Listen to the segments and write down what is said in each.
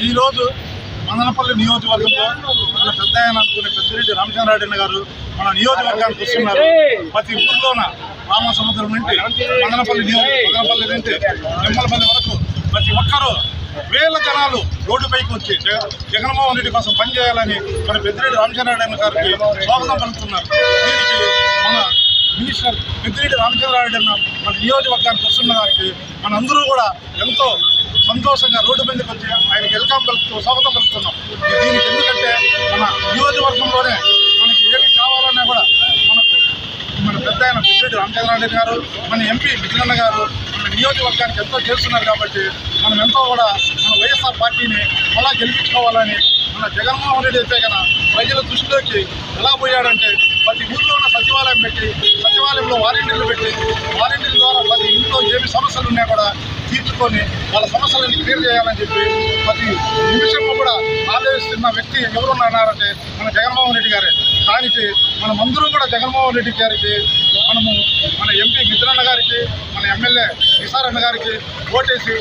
ఈరోజు మదనపల్లి నియోజకవర్గంలో మన పెద్ద ఆయన అనుకునే పెద్దిరెడ్డి రామచంద్రారెడ్డి గారు మన నియోజకవర్గానికి వస్తున్నారు. ప్రతి ఊర్లోన రామసముద్రం నుండి మదనపల్లి నుంచి నిమ్మలపల్లి వరకు ప్రతి ఒక్కరూ వేల జనాలు రోడ్డుపైకి వచ్చి జగన్మోహన్ రెడ్డి కోసం పనిచేయాలని మన పెద్దిరెడ్డి రామచంద్రారెడ్డి గారికి స్వాగతం పలుకుతున్నారు. దీనికి మన మినిస్టర్ పెద్దిరెడ్డి రామచంద్రారెడ్డి మన నియోజకవర్గానికి వస్తున్న వారికి మనందరూ కూడా ఎంతో సంతోషంగా రోడ్డు మీదకి వచ్చి ఆయనకి వెల్కమ్ పలుకుతూ స్వాగతం పలుకుతున్నాం. దీనికి ఎందుకంటే మన నియోజకవర్గంలోనే మనకి ఏమి కావాలన్నా కూడా మన పెద్ద ఆయన పెద్దిరెడ్డి రామచంద్రారెడ్డి గారు, మన ఎంపీ మిథునన్న గారు మన నియోజకవర్గానికి ఎంతో చేస్తున్నారు. కాబట్టి మనం ఎంతో కూడా మన వైఎస్ఆర్ పార్టీని అలా గెలిపించుకోవాలని మన జగన్మోహన్ రెడ్డి అయితే కన్నా ప్రజల దృష్టిలోకి ఎలా పోయాడంటే ప్రతి ఊర్లో ఉన్న సచివాలయం పెట్టి సచివాలయంలో వాలంటీర్లు పెట్టి వాలంటీర్ల ద్వారా ప్రతి ఇంట్లో ఏమి సమస్యలు ఉన్నా కూడా తీర్చుకొని వాళ్ళ సమస్యలను క్లియర్ చేయాలని చెప్పి ప్రతి నిమిషంలో కూడా ఆలోచిస్తున్న వ్యక్తి ఎవరున్నారంటే మన జగన్మోహన్ రెడ్డి గారే. దానికి మనమందరూ కూడా జగన్మోహన్ రెడ్డి గారికి మన ఎంపీ మిథునన్న గారికి మన ఎమ్మెల్యే నిసార్ అన్న గారికి ఓటేసి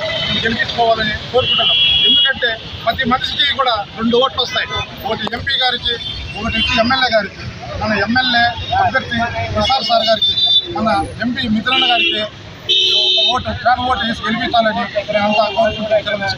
గెలిపించుకోవాలని కోరుకుంటున్నాం. ఎందుకంటే ప్రతి మనిషికి కూడా 2 ఓట్లు వస్తాయి. ఒకటి ఎంపీ గారికి, ఒకటి ఎమ్మెల్యే గారికి. మన ఎమ్మెల్యే అభ్యర్థి నిసార్ సార్ గారికి, మన ఎంపీ మిథునన్న గారికి ఒక ఓటు వేసి గెలిపించాలని అంతా కోరుకుంటున్నాం.